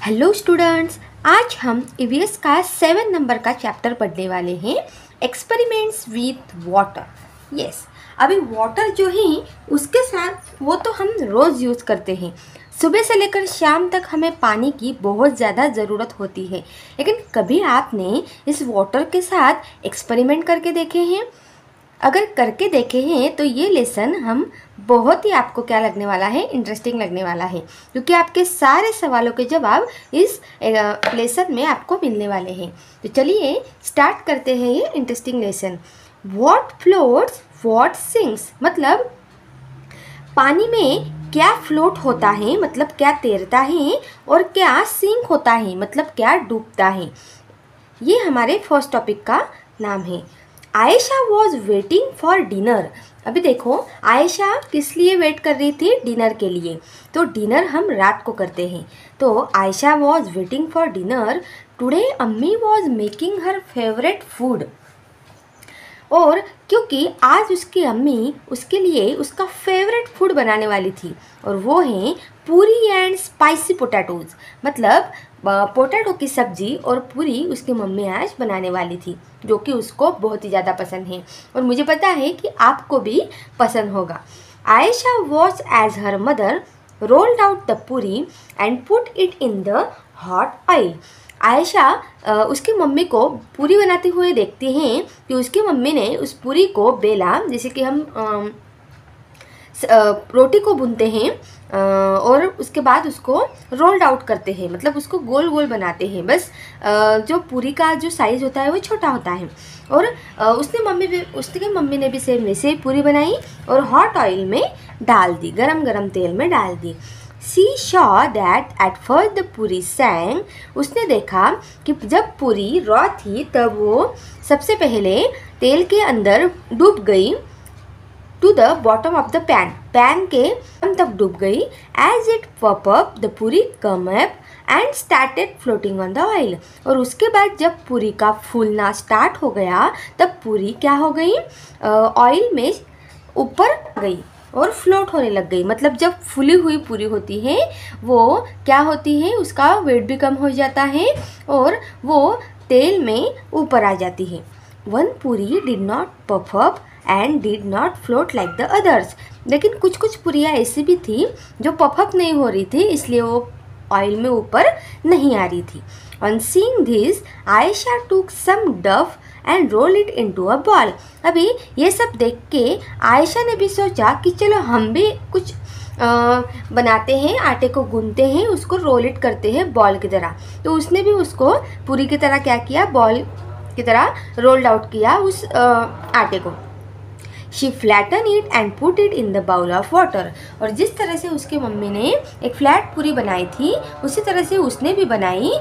Hello students, आज हम EVS का 7 नंबर का चैप्टर पढ़ने वाले हैं, एक्सपेरिमेंट्स विथ वाटर। यस, अभी वाटर जो है उसके साथ वो तो हम रोज़ यूज़ करते हैं। सुबह से लेकर शाम तक हमें पानी की बहुत ज़्यादा ज़रूरत होती है, लेकिन कभी आपने इस वाटर के साथ एक्सपेरिमेंट करके देखे हैं? अगर करके देखे हैं तो ये लेसन हम बहुत ही आपको क्या लगने वाला है, इंटरेस्टिंग लगने वाला है, क्योंकि आपके सारे सवालों के जवाब इस लेसन में आपको मिलने वाले हैं। तो चलिए स्टार्ट करते हैं ये interesting lesson. What floats what sinks, मतलब पानी में क्या फ्लोट होता है, मतलब क्या तैरता है, और क्या सिंक होता है, मतलब क्या डूबता है। ये हमारे फर्स्ट टॉपिक का नाम है। Ayesha was waiting for dinner. अभी देखो, आयशा किस लिए वेट कर रही थी? डिनर के लिए। तो डिनर हम रात को करते हैं। तो Ayesha was waiting for dinner. Today अम्मी was making her favourite food. और क्योंकि आज उसकी अम्मी उसके लिए उसका फेवरेट फूड बनाने वाली थी, और वो है पूरी एंड स्पाइसी पोटैटोज़, मतलब पोटैटो की सब्ज़ी और पूरी उसकी मम्मी आज बनाने वाली थी, जो कि उसको बहुत ही ज़्यादा पसंद है, और मुझे पता है कि आपको भी पसंद होगा। Ayesha watch as her mother rolled out the puri and put it in the hot oil. Ayesha उसकी मम्मी को पूरी बनाते हुए देखती हैं कि उसकी मम्मी ने उस पूरी को बेला, जैसे कि हम रोटी को भूनते हैं और उसके बाद उसको रोल्ड आउट करते हैं, मतलब उसको गोल गोल बनाते हैं। बस जो पूरी का जो साइज़ होता है वो छोटा होता है। और उसकी मम्मी ने भी सेम वैसे ही पूरी बनाई और हॉट ऑयल में डाल दी, गरम गरम तेल में डाल दी। She saw that at first the पूरी sang। उसने देखा कि जब पूरी रॉ थी तब वो सबसे पहले तेल के अंदर डूब गई। To the bottom of the pan, pan के तक डूब गई। As it pop up the puri come up and started floating on the oil. और उसके बाद जब पूरी का फूलना स्टार्ट हो गया तब पूरी क्या हो गई? ऑयल में ऊपर गई और फ्लोट होने लग गई। मतलब जब फूली हुई पूरी होती है वो क्या होती है, उसका वेट भी कम हो जाता है और वो तेल में ऊपर आ जाती है। वन पूरी did not puff up and did not float like the others. लेकिन कुछ कुछ पूरियाँ ऐसी भी थी जो पफअप नहीं हो रही थी, इसलिए वो ऑयल में ऊपर नहीं आ रही थी। On seeing this Ayesha took some dough and roll it into a ball. अभी ये सब देख के आयशा ने भी सोचा कि चलो हम भी कुछ बनाते हैं, आटे को गूंथते हैं, उसको रोल इट करते हैं बॉल की तरह। तो उसने भी उसको पूरी की तरह क्या किया, बॉल की तरह रोल्ड आउट किया उस आटे को। She flattened it and put it in the bowl of water। और जिस तरह से उसकी मम्मी ने एक फ्लैट पूरी बनाई थी उसी तरह से उसने भी बनाई,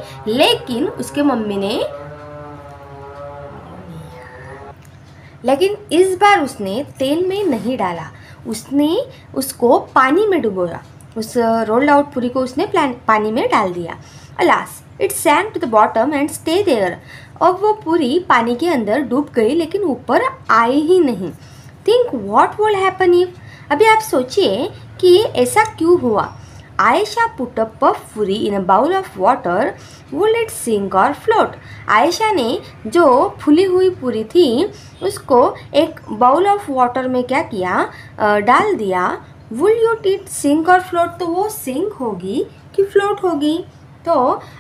लेकिन इस बार उसने तेल में नहीं डाला, उसने उसको पानी में डुबोया। उस रोल्ड आउट पूरी को उसने पानी में डाल दिया। Alas it sank to the bottom and stay there. अब वो पूरी पानी के अंदर डूब गई लेकिन ऊपर आई ही नहीं। Think what will happen if. अभी आप सोचिए कि ऐसा क्यों हुआ। Ayesha put a puff puri in a bowl of water, will it sink और फ्लोट। आयशा ने जो फूली हुई पूरी थी उसको एक बाउल ऑफ वाटर में क्या किया, डाल दिया। विल यू इट सिंक और फ्लोट, तो वो सिंक होगी कि फ्लोट होगी। तो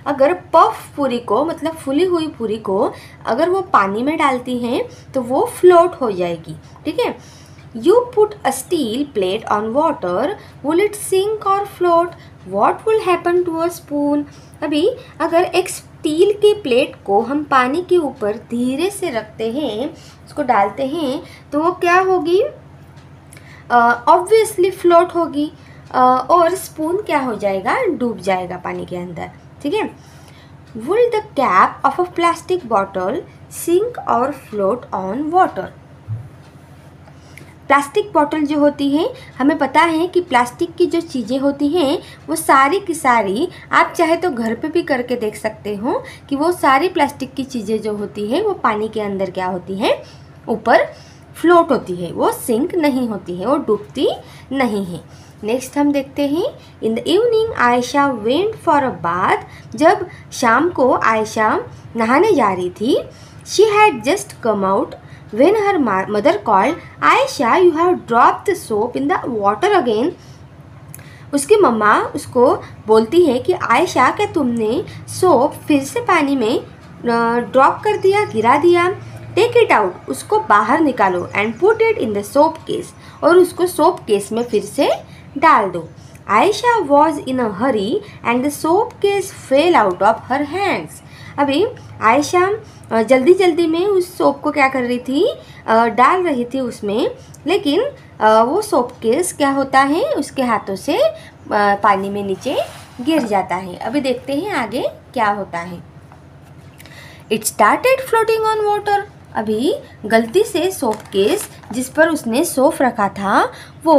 अगर पफ पूरी को, मतलब फूली हुई पूरी को अगर वो पानी में डालती हैं तो वो फ्लोट हो जाएगी, ठीक है। You put a steel plate on water, will it sink और float. What will happen to a spoon. अभी अगर एक स्टील के प्लेट को हम पानी के ऊपर धीरे से रखते हैं, उसको डालते हैं, तो वो क्या होगी? ऑब्वियसली फ्लोट होगी। और स्पून क्या हो जाएगा? डूब जाएगा पानी के अंदर, ठीक है। Will the cap of a plastic bottle sink और float on water. Plastic bottle जो होती है, हमें पता है कि प्लास्टिक की जो चीज़ें होती हैं वो सारी की सारी, आप चाहे तो घर पे भी करके देख सकते हो कि वो सारी प्लास्टिक की चीज़ें जो होती हैं वो पानी के अंदर क्या होती हैं, ऊपर फ्लोट होती है, वो सिंक नहीं होती है, वो डूबती नहीं है। नेक्स्ट हम देखते हैं in the evening Ayesha went for a bath. जब शाम को आयशा नहाने जा रही थी, she had just come out when her mother called, Ayesha you have dropped the soap in the water again. उसकी मम्मा उसको बोलती है कि आयशा क्या तुमने सोप फिर से पानी में ड्रॉप कर दिया, गिरा दिया। टेक इट आउट, उसको बाहर निकालो, and put it in the soap case, और उसको सोप केस में फिर से डाल दो। Ayesha was in a Hari and the soap case fail out of her hands. अभी आयशा जल्दी जल्दी में उस सोप को क्या कर रही थी, डाल रही थी उसमें, लेकिन वो सोप केस क्या होता है, उसके हाथों से पानी में नीचे गिर जाता है। अभी देखते हैं आगे क्या होता है। It started floating on water. अभी गलती से सोप केस जिस पर उसने सोप रखा था वो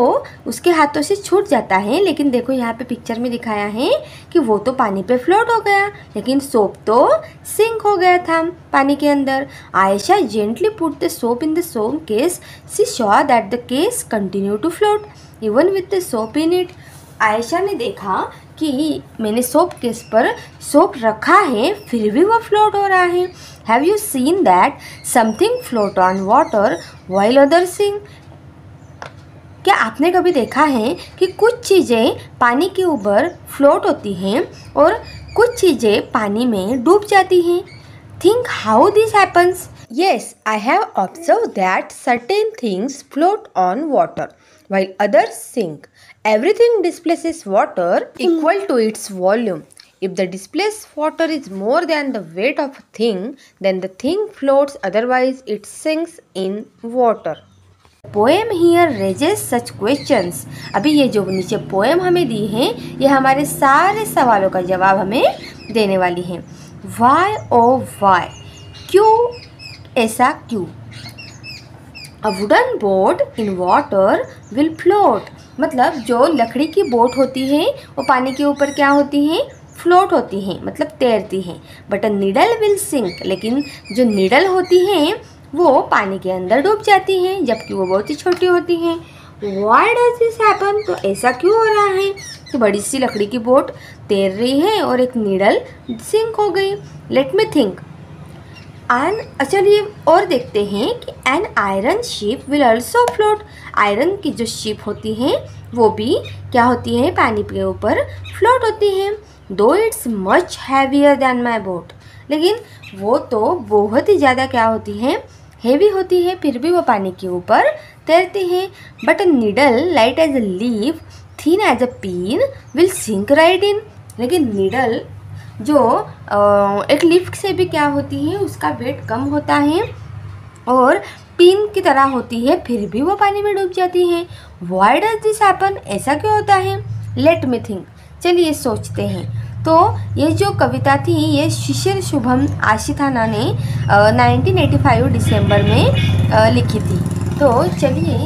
उसके हाथों से छूट जाता है, लेकिन देखो यहाँ पे पिक्चर में दिखाया है कि वो तो पानी पे फ्लोट हो गया, लेकिन सोप तो सिंक हो गया था पानी के अंदर। Ayesha gently put the soap in the soap case, she saw that the case continue to float even with the soap in it. Ayesha ने देखा कि मैंने सोप केस पर सोप रखा है फिर भी वो फ्लोट हो रहा है। Have you seen that something float on water while other sink. क्या आपने कभी देखा है कि कुछ चीज़ें पानी के ऊपर फ्लोट होती हैं और कुछ चीज़ें पानी में डूब जाती हैं। Think how this happens. Yes, I have observe that certain things float on water while others sink. Everything displaces water equal to its volume. If the displaced water is more than the weight of a thing, then the thing floats, otherwise it sinks in water. Poem here raises such questions. अभी ये जो नीचे poem हमें दी है ये हमारे सारे सवालों का जवाब हमें देने वाली है। Why oh why? क्यों ऐसा क्यों? A wooden boat in water will float. मतलब जो लकड़ी की बोट होती है वो पानी के ऊपर क्या होती है, फ्लोट होती हैं, मतलब तैरती हैं। But a needle will sink, लेकिन जो नीडल होती हैं वो पानी के अंदर डूब जाती हैं, जबकि वो बहुत ही छोटी होती हैं। Why does this happen? तो ऐसा क्यों हो रहा है कि बड़ी सी लकड़ी की बोट तैर रही है और एक नीडल सिंक हो गई। Let me think. चलिए और देखते हैं कि an iron ship will also float. Iron की जो शिप होती हैं वो भी क्या होती हैं, पानी के ऊपर फ्लोट होती हैं। Though it's much heavier than my boat, लेकिन वो तो बहुत ही ज़्यादा क्या होती हैं, हेवी होती है, फिर भी वो पानी के ऊपर तैरती हैं। But a needle light as a leaf thin as a pin will sink right in. लेकिन नीडल जो एक लिफ्ट से भी क्या होती है, उसका वेट कम होता है और पिन की तरह होती है, फिर भी वो पानी में डूब जाती है। Why does this happen? ऐसा क्यों होता है? Let me think. चलिए सोचते हैं। तो ये जो कविता थी ये शिशिर शुभम आशिथाना ने 1985 दिसंबर में लिखी थी। तो चलिए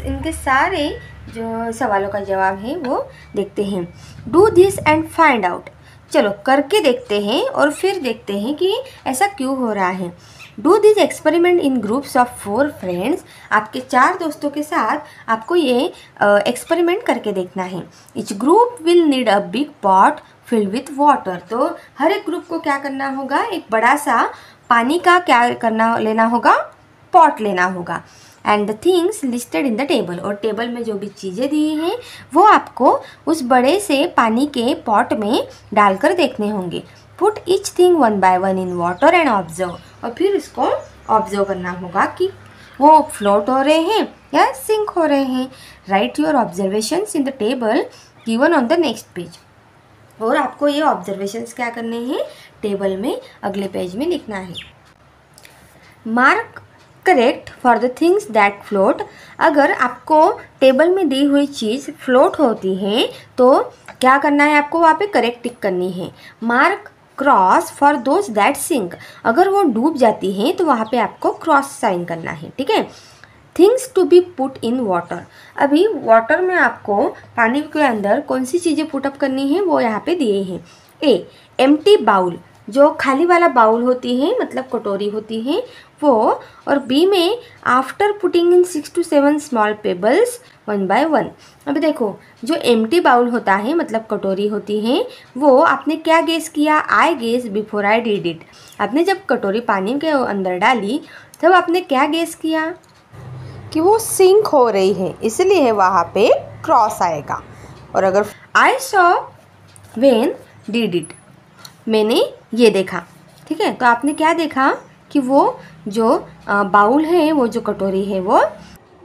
इनके सारे जो सवालों का जवाब है वो देखते हैं। Do this and find out. चलो करके देखते हैं और फिर देखते हैं कि ऐसा क्यों हो रहा है। Do this experiment in groups of 4 friends. आपके 4 दोस्तों के साथ आपको ये एक्सपेरिमेंट करके देखना है। Each group will need a big pot field with water. तो हर एक ग्रुप को क्या करना होगा, एक बड़ा सा पानी का क्या लेना होगा, पॉट लेना होगा। And the things listed in the table, और टेबल में जो भी चीज़ें दी हैं वो आपको उस बड़े से पानी के पॉट में डालकर देखने होंगे। Put each thing 1 by 1 in water and observe, और फिर इसको ऑब्जर्व करना होगा कि वो फ्लोट हो रहे हैं या सिंक हो रहे हैं। Right your observations in the table given on the next page. और आपको ये ऑब्जर्वेशंस क्या करने हैं, टेबल में अगले पेज में लिखना है। Mark correct for the things that float. अगर आपको टेबल में दी हुई चीज़ फ्लोट होती है तो क्या करना है, आपको वहाँ पे करेक्ट टिक करनी है। Mark cross for those that sink. अगर वो डूब जाती हैं तो वहाँ पे आपको क्रॉस साइन करना है, ठीक है। Things to be put in water. अभी वाटर में आपको पानी के अंदर कौन सी चीज़ें पुटअप करनी है वो यहाँ पे दिए हैं। ए एम्प्टी बाउल, जो खाली वाला बाउल होती है मतलब कटोरी होती है वो, और बी में after putting in 6 to 7 small pebbles 1 by 1। अभी देखो, जो एम्प्टी बाउल होता है मतलब कटोरी होती है, वो आपने क्या गेस किया? I guess before I did it. आपने जब कटोरी पानी के अंदर डाली तब आपने क्या गेस किया? कि वो सिंक हो रही है, इसलिए वहाँ पे क्रॉस आएगा। और अगर I saw when did it, मैंने ये देखा, ठीक है। तो आपने क्या देखा कि वो जो बाउल है, वो जो कटोरी है वो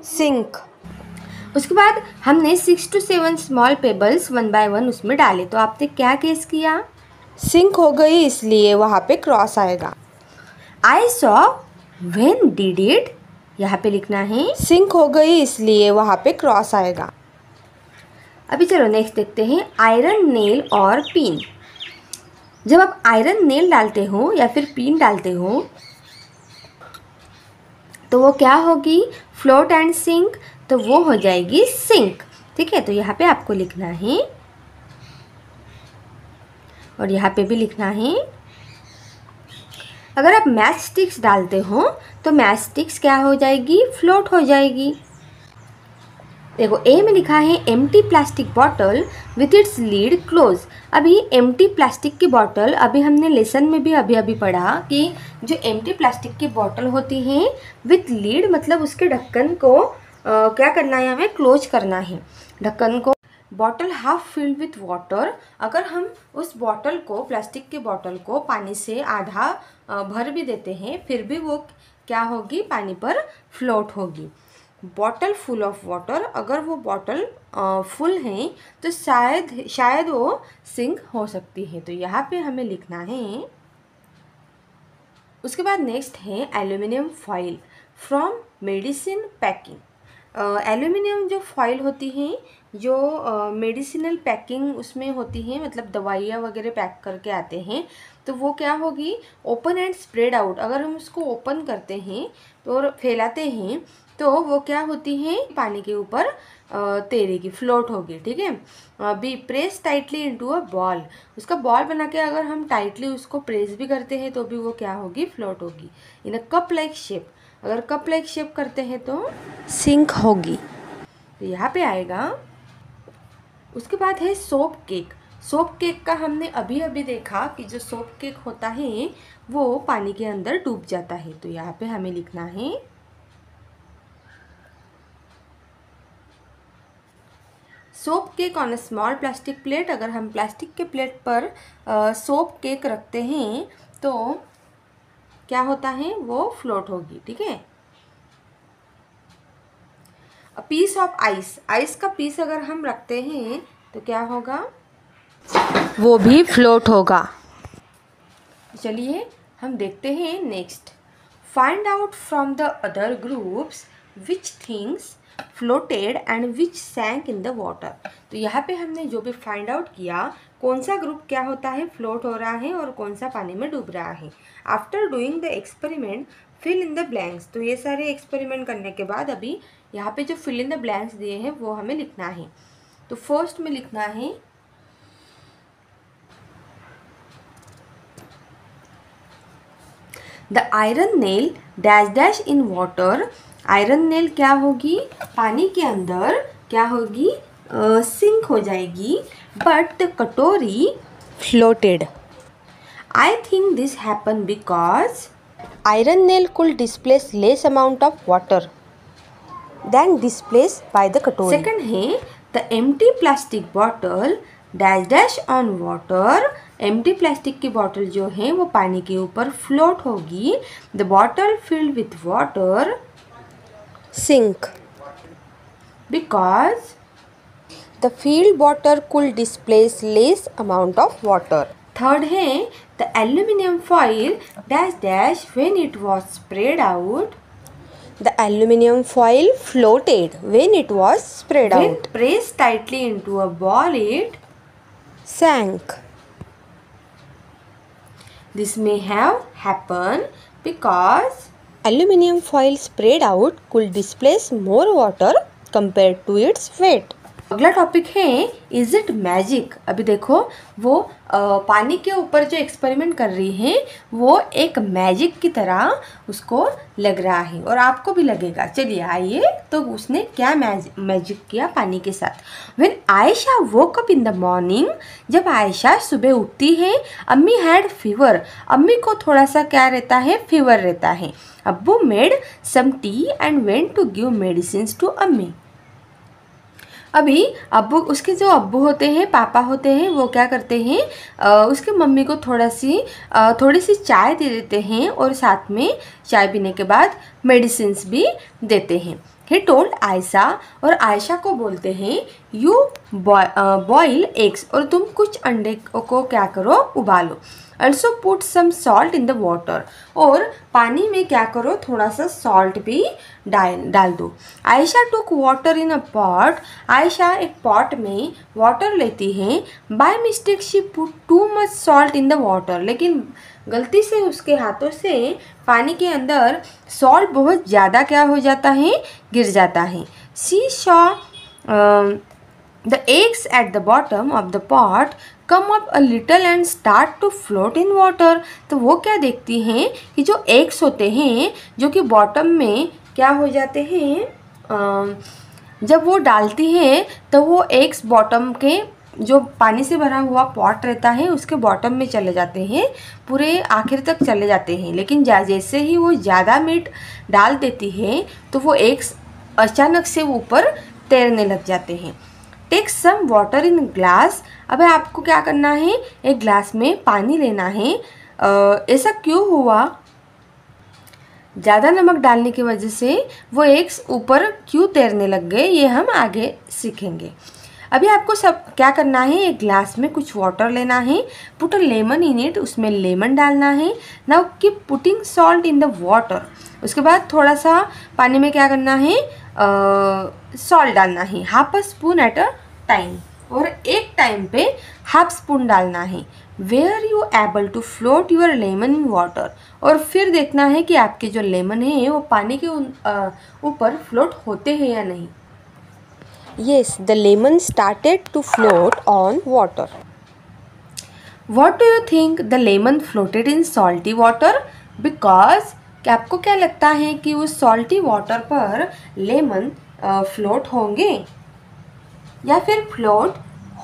सिंक। उसके बाद हमने 6 to 7 स्मॉल पेबल्स 1 by 1 उसमें डाले, तो आपने क्या गेस किया? सिंक हो गई, इसलिए वहाँ पे क्रॉस आएगा। I saw when did it, यहाँ पे लिखना है सिंक हो गई, इसलिए वहाँ पे क्रॉस आएगा। अभी चलो नेक्स्ट देखते हैं, आयरन नेल और पिन। जब आप आयरन नेल डालते हो या फिर पिन डालते हो तो वो क्या होगी? फ्लोट एंड सिंक, तो वो हो जाएगी सिंक, ठीक है। तो यहाँ पे आपको लिखना है और यहाँ पे भी लिखना है। अगर आप मैच स्टिक्स डालते हो तो मैच स्टिक्स क्या हो जाएगी? फ्लोट हो जाएगी। देखो ए में लिखा है empty plastic bottle with its lead close. अभी एम्प्टी प्लास्टिक की बॉटल, अभी हमने लेसन में भी अभी पढ़ा कि जो एम्प्टी प्लास्टिक की बॉटल होती है विथ लीड मतलब उसके ढक्कन को क्या करना है? हमें क्लोज करना है ढक्कन को। Bottle half filled with water, अगर हम उस बॉटल को, प्लास्टिक की बॉटल को पानी से आधा भर भी देते हैं फिर भी वो क्या होगी? पानी पर फ्लोट होगी। बॉटल फुल ऑफ वाटर, अगर वो बॉटल फुल है तो शायद वो सिंक हो सकती है, तो यहाँ पे हमें लिखना है। उसके बाद नेक्स्ट है aluminium foil from medicine packing. Aluminium जो फॉइल होती है, जो मेडिसिनल पैकिंग उसमें होती है, मतलब दवाइयाँ वगैरह पैक करके आते हैं, तो वो क्या होगी? Open and spread out. अगर हम उसको ओपन करते हैं तो और फैलाते हैं तो वो क्या होती है? पानी के ऊपर तैरेगी, फ्लोट होगी, ठीक है। Be press tightly into a ball, उसका बॉल बना के अगर हम टाइटली उसको प्रेस भी करते हैं तो भी वो क्या होगी? फ्लोट होगी। इन अ कप लाइक शेप, अगर कप लाइक शेप करते हैं तो सिंक होगी। तो यहाँ पे आएगा। उसके बाद है सोप केक। सोप केक का हमने अभी देखा कि जो सोप केक होता है वो पानी के अंदर डूब जाता है, तो यहाँ पे हमें लिखना है soap cake on a small plastic plate. अगर हम प्लास्टिक के प्लेट पर सोप केक रखते हैं तो क्या होता है? वो फ्लोट होगी, ठीक है। A piece of ice, ice का पीस अगर हम रखते हैं तो क्या होगा? वो भी फ्लोट होगा। चलिए हम देखते हैं next. Find out from the other groups which things floated and which sank in the water. तो यहाँ पे हमने जो भी फाइंड आउट किया, कौन सा ग्रुप क्या होता है? फ्लोट हो रहा है और कौन सा पानी में डूब रहा है। After doing the experiment fill in the blanks, तो ये सारे एक्सपेरिमेंट करने के बाद अभी यहाँ पे जो फिल इन द ब्लैंक्स दिए हैं वो हमें लिखना है। तो फर्स्ट में लिखना है the iron nail dash dash in water. Iron nail क्या होगी? पानी के अंदर क्या होगी? सिंक हो जाएगी। But the katori floated. I think this happen because iron nail could displace less amount of water than displace by the katori. Second है the empty plastic bottle dash dash on water. Empty plastic की bottle जो है वो पानी के ऊपर float होगी। The bottle filled with water sink because the field water could displace less amount of water. Third है the aluminium foil dash dash when it was spread out. The aluminum foil floated when it was spread When out. pressed tightly into a ball, it Sank. this may have happened because Aluminum foil spread out could displace more water compared to its weight. अगला topic है is it magic. अभी देखो वो पानी के ऊपर जो experiment कर रही है वो एक मैजिक की तरह उसको लग रहा है और आपको भी लगेगा। चलिए आइए, तो उसने क्या मैजिक किया पानी के साथ। When Ayesha woke up in the morning, जब आयशा सुबह उठती है, अम्मी हैड फीवर, अम्मी को थोड़ा सा क्या रहता है, फीवर रहता है। अब्बू made some tea and went to give medicine to अम्मी। अभी अब्बू, उसके जो अब्बू होते हैं, पापा होते हैं, वो क्या करते हैं, उसके मम्मी को थोड़ी सी चाय दे देते हैं और साथ में चाय पीने के बाद मेडिसिन्स भी देते हैं। ही टोल्ड आयशा, और आयशा को बोलते हैं यू बॉयल एग्स, और तुम कुछ अंडे को क्या करो, उबालो। Also put some salt in the water, और पानी में क्या करो, थोड़ा सा सॉल्ट भी डाल दो। Ayesha took water in a pot, Ayesha एक पॉट में वाटर लेती है। By mistake she put too much salt in the water, लेकिन गलती से उसके हाथों से पानी के अंदर सॉल्ट बहुत ज़्यादा क्या हो जाता है, गिर जाता है। She saw the eggs at the bottom of the pot come up a little and start to float in water. तो वो क्या देखती हैं कि जो एग्स होते हैं जो कि बॉटम में क्या हो जाते हैं, जब वो डालती है तो वो एग्स बॉटम के जो पानी से भरा हुआ पॉट रहता है उसके बॉटम में चले जाते हैं, पूरे आखिर तक चले जाते हैं। लेकिन जैसे ही वो ज़्यादा मीट डाल देती है तो वो एग्स अचानक से ऊपर तैरने लग जाते हैं। Take some water in glass, अब आपको क्या करना है, एक ग्लास में पानी लेना है। ऐसा क्यों हुआ, ज़्यादा नमक डालने की वजह से वो एग्स ऊपर क्यों तैरने लग गए, ये हम आगे सीखेंगे। अभी आपको सब क्या करना है, एक ग्लास में कुछ वाटर लेना है, put a lemon in it, उसमें लेमन डालना है। Now keep putting salt in the water, उसके बाद थोड़ा सा पानी में क्या करना है, सॉल्ट डालना है, half a spoon at a time, और एक टाइम पे हाफ स्पून डालना है। Where you able to float your lemon in water, और फिर देखना है कि आपके जो लेमन है वो पानी के ऊपर फ्लोट होते हैं या नहीं। Yes, the lemon started to float on water. What do you think the lemon floated in salty water? Because क्या आपको क्या लगता है कि उस सॉल्टी वाटर पर लेमन फ्लोट होंगे या फिर फ्लोट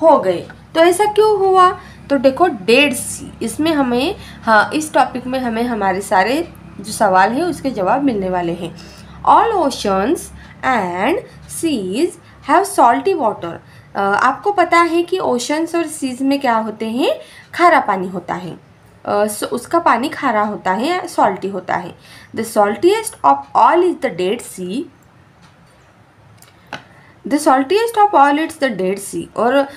हो गए? तो ऐसा क्यों हुआ? तो देखो डेड सी, इसमें हमें, हाँ, इस टॉपिक में हमें हमारे सारे जो सवाल है उसके जवाब मिलने वाले हैं। All oceans and seas have salty water. आपको पता है कि ओशंस और सीज में क्या होते हैं, खारा पानी होता है, उसका पानी खारा होता है, सॉल्टी होता है। The saltiest of all is the Dead Sea, the saltiest of all it's the Dead Sea, और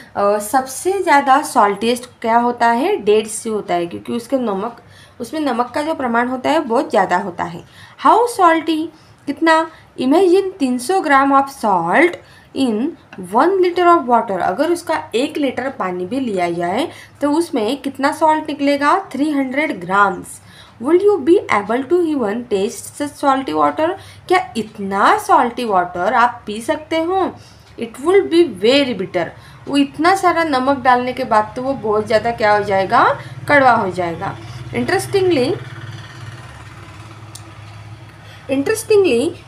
सबसे ज़्यादा सॉल्टीएस्ट क्या होता है, डेड सी होता है, क्योंकि उसमें नमक का जो प्रमाण होता है बहुत ज़्यादा होता है। हाउ सॉल्टी, कितना, imagine 300 gram of salt in 1 litre of water, अगर उसका 1 लीटर पानी भी लिया जाए तो उसमें कितना सॉल्ट निकलेगा, 300 grams. Will you be able to even taste such salty water, क्या इतना सॉल्टी वाटर आप पी सकते हो? It will be very bitter, वो इतना सारा नमक डालने के बाद तो वो बहुत ज़्यादा क्या हो जाएगा, कड़वा हो जाएगा। Interestingly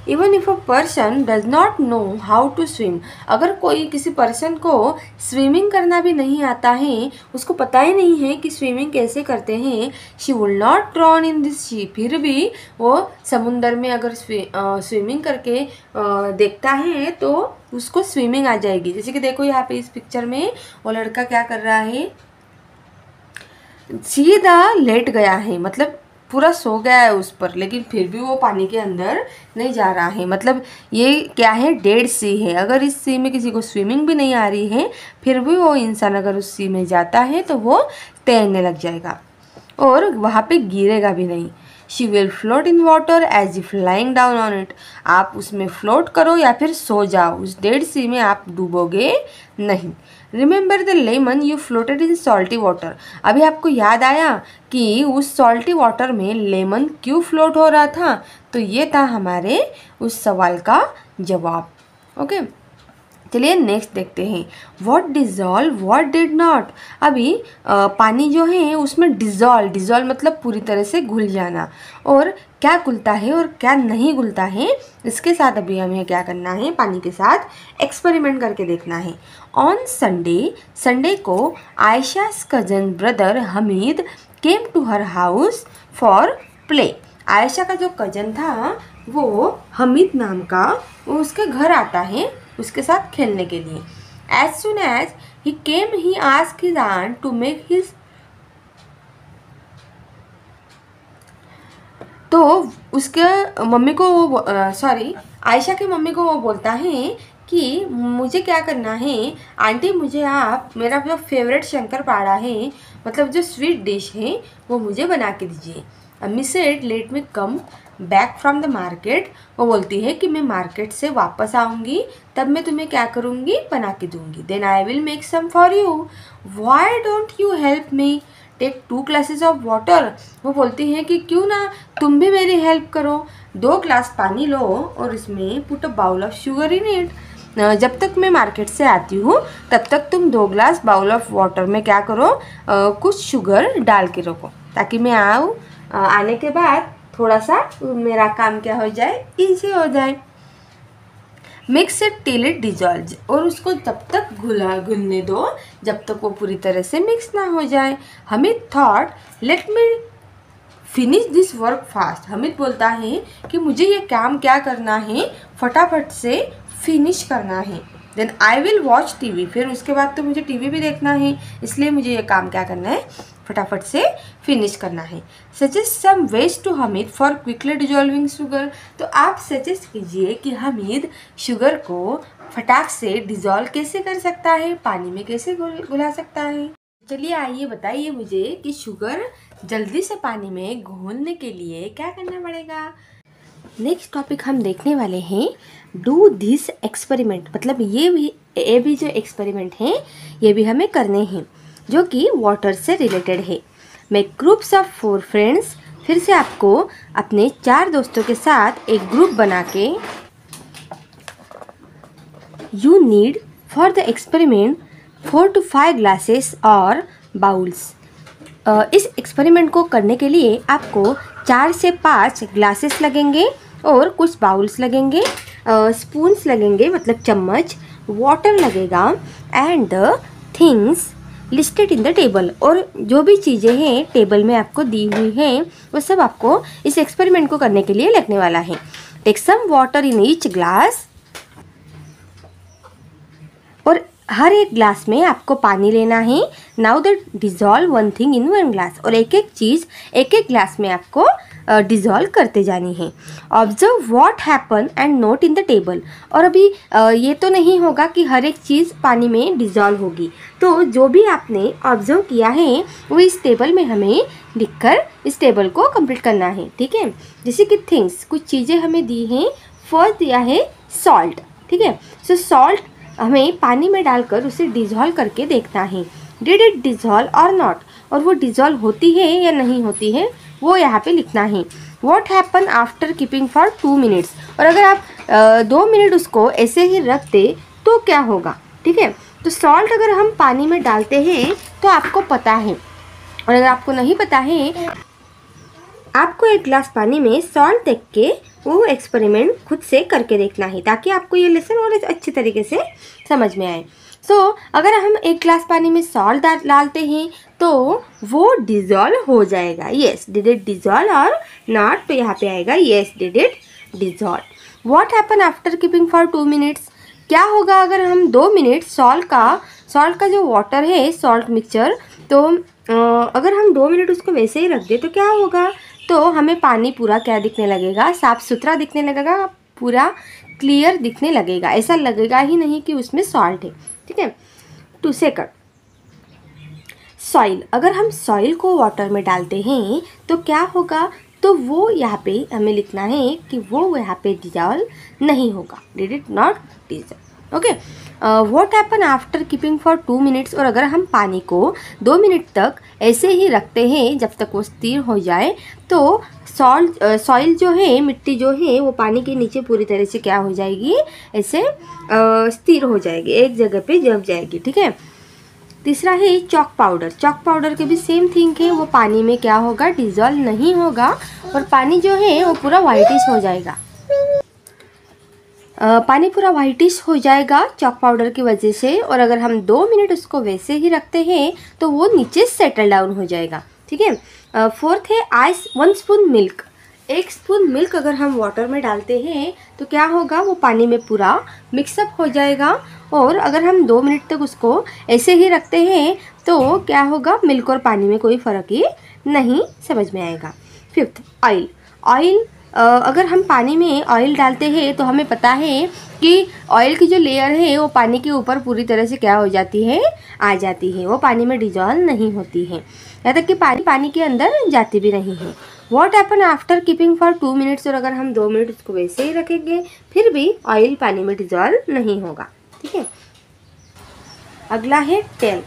even if a person does not know how to swim, अगर कोई किसी पर्सन को स्विमिंग करना भी नहीं आता है, उसको पता ही नहीं है कि स्विमिंग कैसे करते हैं, she will not drown in this sea, फिर भी वो समुंदर में अगर स्विमिंग करके देखता है तो उसको स्विमिंग आ जाएगी। जैसे कि देखो यहाँ पे इस पिक्चर में वो लड़का क्या कर रहा है, सीधा लेट गया है, मतलब पूरा सो गया है उस पर, लेकिन फिर भी वो पानी के अंदर नहीं जा रहा है। मतलब ये क्या है, डेड सी है। अगर इस सी में किसी को स्विमिंग भी नहीं आ रही है फिर भी वो इंसान अगर उस सी में जाता है तो वो तैरने लग जाएगा और वहाँ पे गिरेगा भी नहीं। She will float in water as if lying down on it, आप उसमें फ्लोट करो या फिर सो जाओ, उस डेड सी में आप डूबोगे नहीं। Remember the lemon you floated in salty water, अभी आपको याद आया कि उस सॉल्टी वाटर में लेमन क्यों फ्लोट हो रहा था, तो ये था हमारे उस सवाल का जवाब। ओके, चलिए नेक्स्ट देखते हैं, what dissolve what did not. अभी पानी जो है उसमें डिज़ोल्व मतलब पूरी तरह से घुल जाना, और क्या घुलता है और क्या नहीं घुलता है, इसके साथ अभी हमें क्या करना है, पानी के साथ एक्सपेरिमेंट करके देखना है। ऑन संडे को Ayesha's cousin brother Hamid came to her house for play. Ayesha का जो कजन था वो हमीद नाम का, वो उसके घर आता है उसके साथ खेलने के लिए। As soon as he came, he asked his aunt to make his। तो उसके मम्मी को वो आयशा के मम्मी को वो बोलता है कि मुझे क्या करना है आंटी, मुझे आप मेरा जो फेवरेट शंकर पाड़ा है, मतलब जो स्वीट डिश है वो मुझे बना के दीजिए। अम्मी said let me come back from the market. वो बोलती है कि मैं मार्केट से वापस आऊँगी तब मैं तुम्हें क्या करूँगी, बना के दूँगी। Then I will make some for you, why don't you help me take 2 glasses of water. वो बोलती है कि क्यों ना तुम भी मेरी हेल्प करो, 2 ग्लास पानी लो और इसमें put a bowl of sugar in it. जब तक मैं मार्केट से आती हूँ तब तक तुम 2 ग्लास बाउल ऑफ वाटर में क्या करो, कुछ शुगर डाल के रखो, ताकि मैं आने के बाद थोड़ा सा मेरा काम क्या हो जाए, इजी हो जाए। Mix it till it dissolve, और उसको तब तक घुलने दो जब तक वो पूरी तरह से मिक्स ना हो जाए। Hamid thought let me finish this work fast. Hamid बोलता है कि मुझे ये काम क्या करना है, फटाफट से फिनिश करना है। Then I will watch TV, फिर उसके बाद तो मुझे टीवी भी देखना है, इसलिए मुझे ये काम क्या करना है, फटाफट से फिनिश करना है। Suggest some ways to Hamid for quickly dissolving sugar. तो आप सजेस्ट कीजिए कि हमीद शुगर को फटाक से डिजॉल्व कैसे कर सकता है, पानी में कैसे घुला सकता है। चलिए आइए बताइए मुझे कि शुगर जल्दी से पानी में घोलने के लिए क्या करना पड़ेगा। नेक्स्ट टॉपिक हम देखने वाले हैं डू दिस एक्सपेरिमेंट, मतलब ये भी जो एक्सपेरिमेंट हैं ये भी हमें करने हैं, जो कि वाटर से रिलेटेड है। मेक ग्रुप्स ऑफ 4 फ्रेंड्स, फिर से आपको अपने 4 दोस्तों के साथ एक ग्रुप बना के you need for the experiment 4 to 5 glasses और बाउल्स। इस एक्सपेरिमेंट को करने के लिए आपको 4 से 5 ग्लासेस लगेंगे और कुछ बाउल्स लगेंगे, स्पून्स लगेंगे मतलब चम्मच, वाटर लगेगा and the things listed in the table, और जो भी चीज़ें हैं टेबल में आपको दी हुई हैं वो सब आपको इस एक्सपेरिमेंट को करने के लिए लगने वाला है। Take some water in each glass, और हर एक ग्लास में आपको पानी लेना है। Now the dissolve 1 thing in 1 glass, और एक एक चीज़ एक एक ग्लास में आपको डिज़ोल्व करते जानी है। Observe what happen and note in the table, और अभी ये तो नहीं होगा कि हर एक चीज़ पानी में डिज़ोल्व होगी, तो जो भी आपने ऑब्जर्व किया है वो इस टेबल में हमें लिखकर इस टेबल को कंप्लीट करना है, ठीक है। जैसे कि थिंग्स, कुछ चीज़ें हमें दी हैं। फर्स्ट दिया है सॉल्ट, ठीक है। सो सॉल्ट हमें पानी में डालकर उसे डिज़ोल्व करके देखना है, डिड इट डिज़ोल्व और नॉट, और वो डिज़ोल्व होती है या नहीं होती है वो यहाँ पे लिखना है। What happen after keeping for 2 minutes, और अगर आप 2 मिनट उसको ऐसे ही रख दे तो क्या होगा, ठीक है। तो सॉल्ट अगर हम पानी में डालते हैं तो आपको पता है, और अगर आपको नहीं पता है आपको एक गिलास पानी में सॉल्ट देख के वो एक्सपेरिमेंट खुद से करके देखना है, ताकि आपको ये लेसन और अच्छी तरीके से समझ में आए। अगर हम एक गिलास पानी में सॉल्ट डालते हैं तो वो डिज़ोल्व हो जाएगा। येस, डिड इट डिज़ोल्व और नॉट, तो यहाँ पे आएगा yes did it dissolve. What happen after keeping for 2 minutes, क्या होगा अगर हम 2 मिनट सॉल्ट का जो वाटर है सॉल्ट मिक्सचर, तो अगर हम 2 मिनट उसको वैसे ही रख दें तो क्या होगा, तो हमें पानी पूरा क्या दिखने लगेगा, साफ़ सुथरा दिखने लगेगा, पूरा क्लियर दिखने लगेगा, ऐसा लगेगा ही नहीं कि उसमें सॉल्ट है, ठीक है। 2 सेकंड, सॉइल, अगर हम सॉइल को वाटर में डालते हैं तो क्या होगा, तो वो यहाँ पे हमें लिखना है कि वो यहाँ पे डिज़ोल्व नहीं होगा, did it not dissolve, okay. What happen after keeping for 2 minutes, और अगर हम पानी को 2 मिनट तक ऐसे ही रखते हैं जब तक वो स्थिर हो जाए, तो सॉइल जो है, मिट्टी जो है, वो पानी के नीचे पूरी तरह से क्या हो जाएगी, ऐसे स्थिर हो जाएगी, एक जगह पे जम जाएगी। ठीक है। तीसरा है चॉक पाउडर। चॉक पाउडर के भी सेम थिंग है, वो पानी में क्या होगा, डिजॉल्व नहीं होगा और पानी जो है वो पूरा वाइटिश हो जाएगा। पानी पूरा वाइटिश हो जाएगा चॉक पाउडर की वजह से, और अगर हम 2 मिनट उसको वैसे ही रखते हैं तो वो नीचे सेटल डाउन हो जाएगा। ठीक है। फोर्थ है ice 1 spoon milk. 1 spoon milk अगर हम वाटर में डालते हैं तो क्या होगा, वो पानी में पूरा मिक्सअप हो जाएगा, और अगर हम 2 मिनट तक उसको ऐसे ही रखते हैं तो क्या होगा, मिल्क और पानी में कोई फ़र्क ही नहीं समझ में आएगा। Fifth oil. ऑयल अगर हम पानी में ऑयल डालते हैं तो हमें पता है कि ऑयल की जो लेयर है वो पानी के ऊपर पूरी तरह से क्या हो जाती है, आ जाती है, वो पानी में डिजॉल्व नहीं होती है, यहाँ तक कि पानी के अंदर जाती भी नहीं है। What happen after keeping for 2 minutes, और अगर हम 2 मिनट उसको वैसे ही रखेंगे फिर भी ऑयल पानी में डिजॉल्व नहीं होगा। ठीक है। अगला है टेल।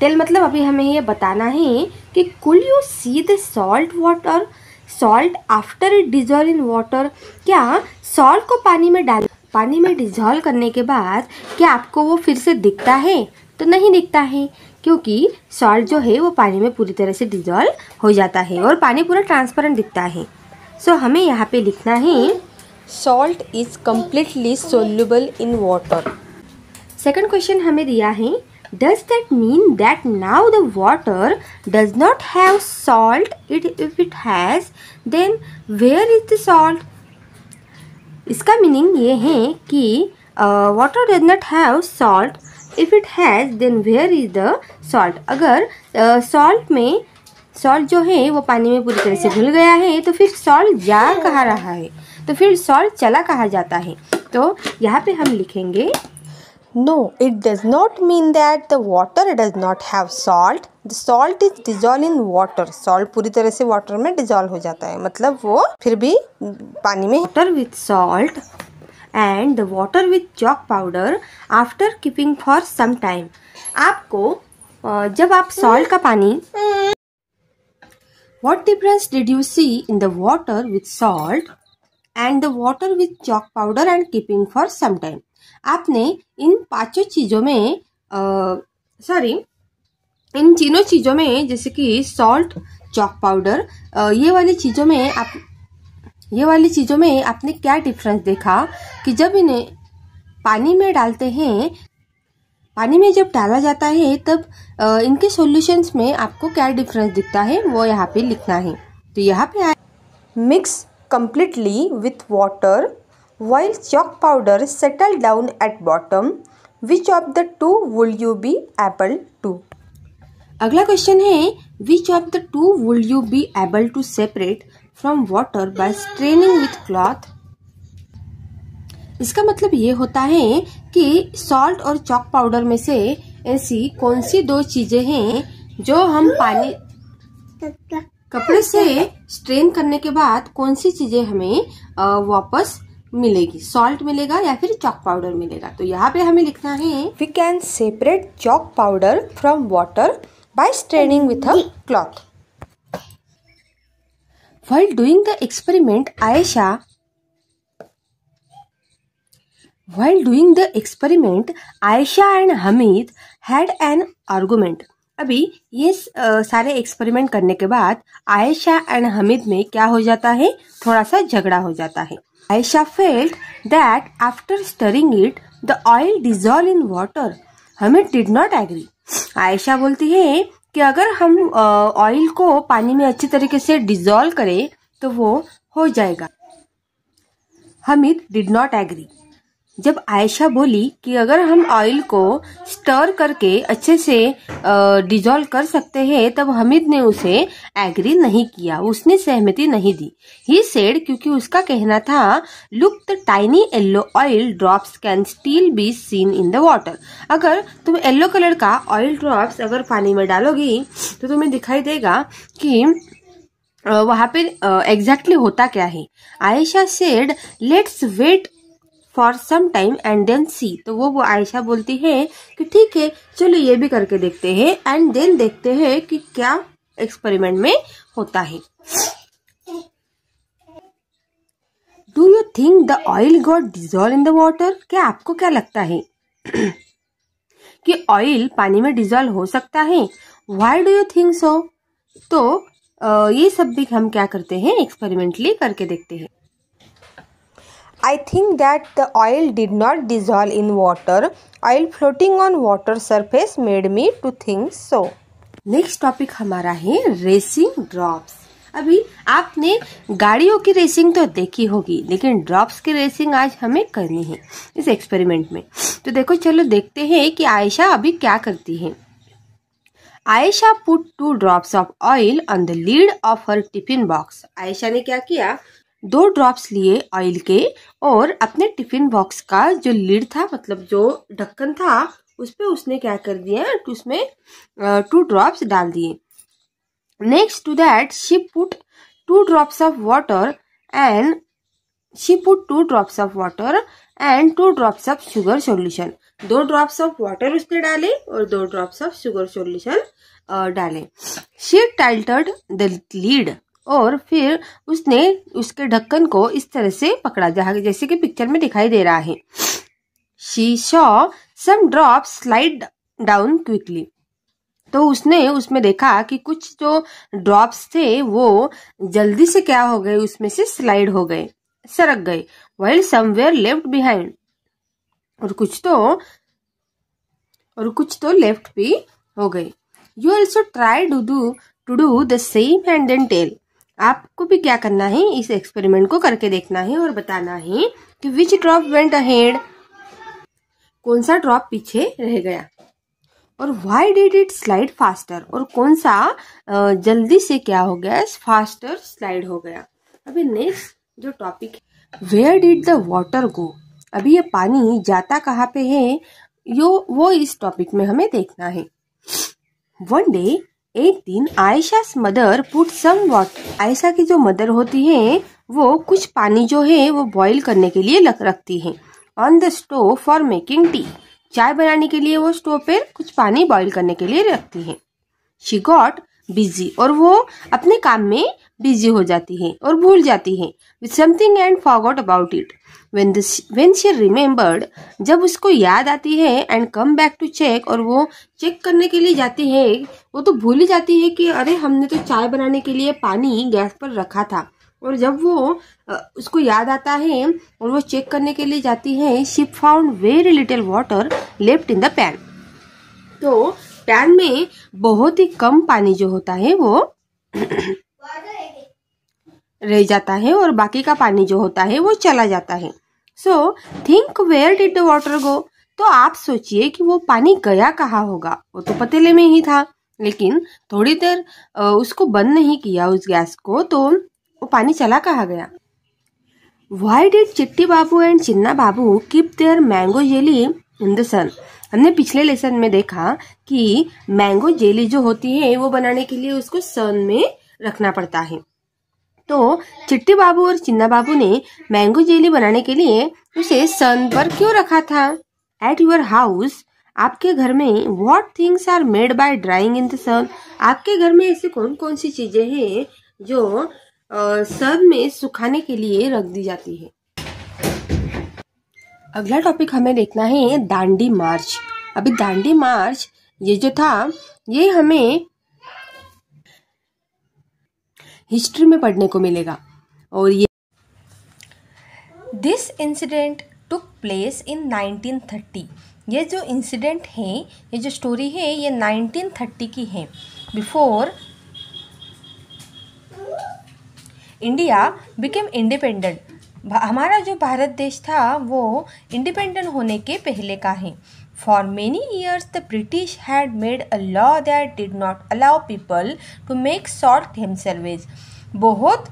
टेल मतलब अभी हमें ये बताना है कि कुल you see the salt water, salt after it dissolve in water. क्या सॉल्ट को पानी में डिजॉल्व करने के बाद क्या आपको वो फिर से दिखता है? तो नहीं दिखता है, क्योंकि सॉल्ट जो है वो पानी में पूरी तरह से डिजॉल्व हो जाता है और पानी पूरा ट्रांसपेरेंट दिखता है। सो हमें यहाँ पे लिखना है Salt is completely soluble in water. Second question हमें दिया है, does that mean that now the water does not have salt, if it has then where is the salt. इसका मीनिंग ये है कि water does not have salt, if it has then where is the salt. अगर salt जो है वो पानी में पूरी तरह से घुल गया है तो फिर सॉल्ट जा कहाँ रहा है, तो फिर सॉल्ट चला कहाँ जाता है। तो यहाँ पे हम लिखेंगे No, it does not mean that the water does not have salt. The salt is dissolved in water. Salt पूरी तरह से water में dissolve हो जाता है, मतलब वो फिर भी पानी में। water with salt and the water with chalk powder after keeping for some time। आपको जब आप सॉल्ट का पानी, what difference did you see in the water with salt and the water with chalk powder and keeping for some time। आपने इन पांचों चीज़ों में इन तीनों चीज़ों में, जैसे कि सॉल्ट, चॉक पाउडर, ये वाली चीज़ों में आपने क्या डिफरेंस देखा कि जब इन्हें पानी में डालते हैं, पानी में जब डाला जाता है तब इनके सॉल्यूशंस में आपको क्या डिफरेंस दिखता है, वो यहाँ पे लिखना है। तो यहाँ पे Mix completely with water while chalk powder settle down at bottom. Which of the two would you be able to? अगला क्वेश्चन है, which of the two would you be able to separate from water by straining with cloth. इसका मतलब ये होता है कि salt और chalk powder में से ऐसी कौन सी दो चीजें हैं जो हम पानी कपड़े से स्ट्रेन करने के बाद कौन सी चीजें हमें वापस मिलेगी, सॉल्ट मिलेगा या फिर चॉक पाउडर मिलेगा। तो यहाँ पे हमें लिखना है, We can separate chalk powder from water by straining with a cloth. While doing the experiment, Aisha and Hamid had an argument। अभी ये सारे एक्सपेरिमेंट करने के बाद आयशा एंड हमीद में क्या हो जाता है, थोड़ा सा झगड़ा हो जाता है। Ayesha felt that after stirring it the oil dissolve in water, Hamid did not agree. Ayesha बोलती है कि अगर हम ऑयल को पानी में अच्छी तरीके से डिजॉल्व करें तो वो हो जाएगा। Hamid did not agree. जब आयशा बोली कि अगर हम ऑयल को स्टर करके अच्छे से डिजॉल्व कर सकते हैं, तब हमीद ने उसे एग्री नहीं किया, उसने सहमति नहीं दी। ही सेड, क्योंकि उसका कहना था, look the tiny yellow oil drops can still be seen in the water. अगर तुम येलो कलर का ऑयल ड्रॉप्स अगर पानी में डालोगी तो तुम्हें दिखाई देगा कि वहां पे एग्जैक्टली होता क्या है। Ayesha said, let's wait for some time and then see. तो वो आयशा बोलती है कि ठीक है चलो ये भी करके देखते हैं एंड देन देखते हैं कि क्या एक्सपेरिमेंट में होता है। Do you think the oil got dissolve in the water? क्या आपको क्या लगता है कि ऑयल पानी में डिजॉल्व हो सकता है? Why do you think so? तो ये सब भी हम क्या करते हैं, एक्सपेरिमेंटली करके देखते हैं। I think that the oil did not dissolve in water. Oil floating on water surface made me to think so. Next topic हमारा है रेसिंग ड्रॉप्स। अभी आपने गाड़ियों की रेसिंग तो देखी होगी, लेकिन ड्रॉप्स की रेसिंग आज हमें करनी है इस एक्सपेरिमेंट में। तो देखो चलो देखते हैं कि आयशा अभी क्या करती है। Ayesha put 2 drops of oil on the lead of her tiffin box. Ayesha ने क्या किया, 2 ड्रॉप्स लिए ऑयल के और अपने टिफिन बॉक्स का जो लीड था, मतलब जो ढक्कन था, उस पे उसने क्या कर दिया, उसमें 2 ड्रॉप्स डाल दिए। Next to that she put 2 drops of water and 2 drops of sugar solution. 2 drops of water उसने डाले और 2 drops ऑफ शुगर सॉल्यूशन डाले। शी टाइल्टेड द लीड, और फिर उसने उसके ढक्कन को इस तरह से पकड़ा जैसे कि पिक्चर में दिखाई दे रहा है। She saw some drops slide down quickly. तो उसने उसमें देखा कि कुछ जो ड्रॉप्स थे वो जल्दी से क्या हो गए, उसमें से स्लाइड हो गए, सरक गए। व्हाइल समवेयर लेफ्ट बिहाइंड, और कुछ तो लेफ्ट भी हो गए। You also try to do the same and then tell. आपको भी क्या करना है, इस एक्सपेरिमेंट को करके देखना है और बताना है कि विच ड्रॉप वेंट अहेड, कौन सा ड्रॉप पीछे रह गया, और why did it slide faster, और कौन सा जल्दी से क्या हो गया, फास्टर स्लाइड हो गया। अभी नेक्स्ट जो टॉपिक है, where did the water go. अभी ये पानी जाता कहाँ पे है, वो इस टॉपिक में हमें देखना है। वन डे, एक दिन, Ayesha's mother put some water. Ayesha की जो मदर होती है वो कुछ पानी जो है वो बॉईल करने के लिए रखती है on the stove for making tea. चाय बनाने के लिए वो स्टोव पे कुछ पानी बॉईल करने के लिए रखती है। शी गॉट बिजी, और वो अपने काम में बिजी हो जाती है और भूल जाती है with something and forgot about it. When she remembered, जब उसको याद आती है, and come back to check, और वो चेक करने के लिए जाती है, वो तो भूल ही जाती है कि अरे हमने तो चाय बनाने के लिए पानी गैस पर रखा था। और जब वो उसको याद आता है और वो चेक करने के लिए जाती है, she found very little water left in the pan. तो पैन में बहुत ही कम पानी जो होता है वो रह जाता है और बाकी का पानी जो होता है वो चला जाता है। So think where did the water go. तो आप सोचिए कि वो पानी गया कहाँ होगा। वो तो पतीले में ही था, लेकिन थोड़ी देर उसको बंद नहीं किया उस गैस को, तो वो पानी चला कहाँ गया। Why did Chitti Babu and Chinna Babu keep their mango jelly in the sun. हमने पिछले लेसन में देखा कि मैंगो जेली जो होती है वो बनाने के लिए उसको सन में रखना पड़ता है। तो चिट्टी बाबू और चिन्ना बाबू ने मैंगो जेली बनाने के लिए उसे सन पर क्यों रखा था। एट योर हाउस, आपके घर में, what things are made by drying in the sun. आपके घर में ऐसी कौन कौन सी चीजें हैं जो सन में सुखाने के लिए रख दी जाती है। अगला टॉपिक हमें देखना है दांडी मार्च। अभी दांडी मार्च ये जो था ये हमें हिस्ट्री में पढ़ने को मिलेगा। और ये this incident took place in 1930। ये जो इंसिडेंट है, ये जो स्टोरी है, ये 1930 की है। Before India became independent. हमारा जो भारत देश था वो इंडिपेंडेंट होने के पहले का है। For many years the British had made a law that did not allow people to make salt themselves. बहुत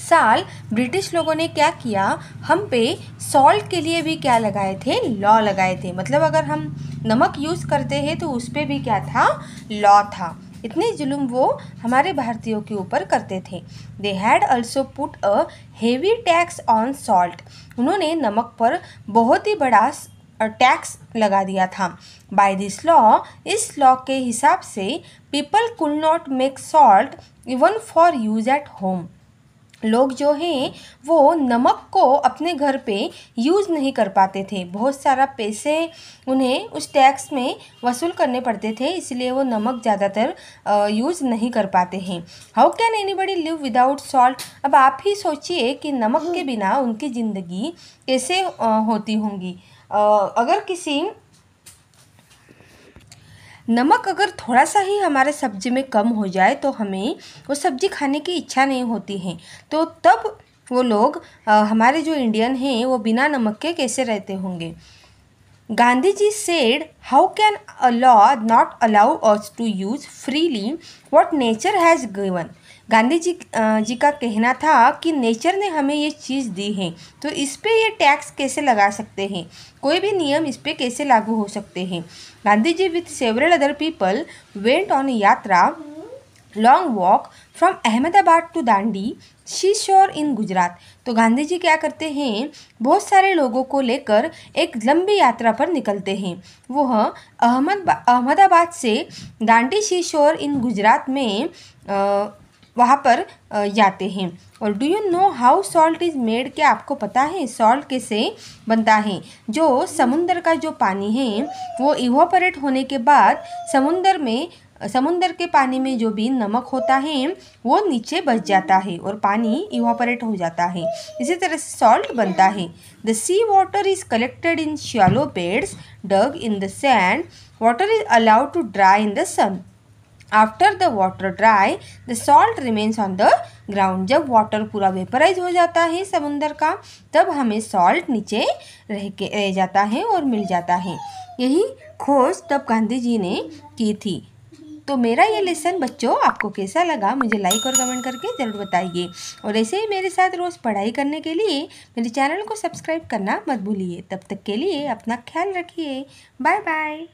साल ब्रिटिश लोगों ने क्या किया, हम पे सॉल्ट के लिए भी क्या लगाए थे, लॉ लगाए थे। मतलब अगर हम नमक यूज़ करते हैं तो उस पर भी क्या था, लॉ था। इतने जुल्म वो हमारे भारतीयों के ऊपर करते थे। They had also put a heavy tax on salt. उन्होंने नमक पर बहुत ही बड़ा टैक्स लगा दिया था। बाय दिस लॉ, इस लॉ के हिसाब से people could not make salt even for use at home. लोग जो हैं वो नमक को अपने घर पे यूज़ नहीं कर पाते थे। बहुत सारा पैसे उन्हें उस टैक्स में वसूल करने पड़ते थे, इसलिए वो नमक ज़्यादातर यूज़ नहीं कर पाते हैं। How can anybody live without salt. अब आप ही सोचिए कि नमक के बिना उनकी ज़िंदगी कैसे होती होंगी। अगर किसी नमक अगर थोड़ा सा ही हमारे सब्जी में कम हो जाए तो हमें वो सब्जी खाने की इच्छा नहीं होती है। तो तब वो लोग हमारे जो इंडियन हैं वो बिना नमक के कैसे रहते होंगे। Gandhi ji said, how can a law not allow us to use freely what nature has given. Gandhi ji का कहना था कि नेचर ने हमें ये चीज़ दी है, तो इस पे ये टैक्स कैसे लगा सकते हैं, कोई भी नियम इस पे कैसे लागू हो सकते हैं। Gandhi ji with several other people went on yatra long walk from Ahmedabad to Dandi sea shore in Gujarat. तो गांधी जी क्या करते हैं, बहुत सारे लोगों को लेकर एक लंबी यात्रा पर निकलते हैं। वह अहमदाबाद से Dandi sea shore in Gujarat में वहाँ पर जाते हैं। और do you know how salt is made. क्या आपको पता है सॉल्ट कैसे बनता है। जो समुंदर का जो पानी है वो इवोपरेट होने के बाद समुंदर के पानी में जो भी नमक होता है वो नीचे बच जाता है और पानी इवोपरेट हो जाता है। इसी तरह से सॉल्ट बनता है। The sea water is collected in shallow beds dug in the sand. Water is allowed to dry in the sun. After the water dry the salt remains on the ground. जब water पूरा vaporize हो जाता है समुंदर का, तब हमें salt नीचे रह जाता है और मिल जाता है। यही खोज तब गांधी जी ने की थी। तो मेरा ये लेसन बच्चों आपको कैसा लगा मुझे लाइक और कमेंट करके ज़रूर बताइए। और ऐसे ही मेरे साथ रोज़ पढ़ाई करने के लिए मेरे चैनल को सब्सक्राइब करना मत भूलिए। तब तक के लिए अपना ख्याल रखिए। Bye bye.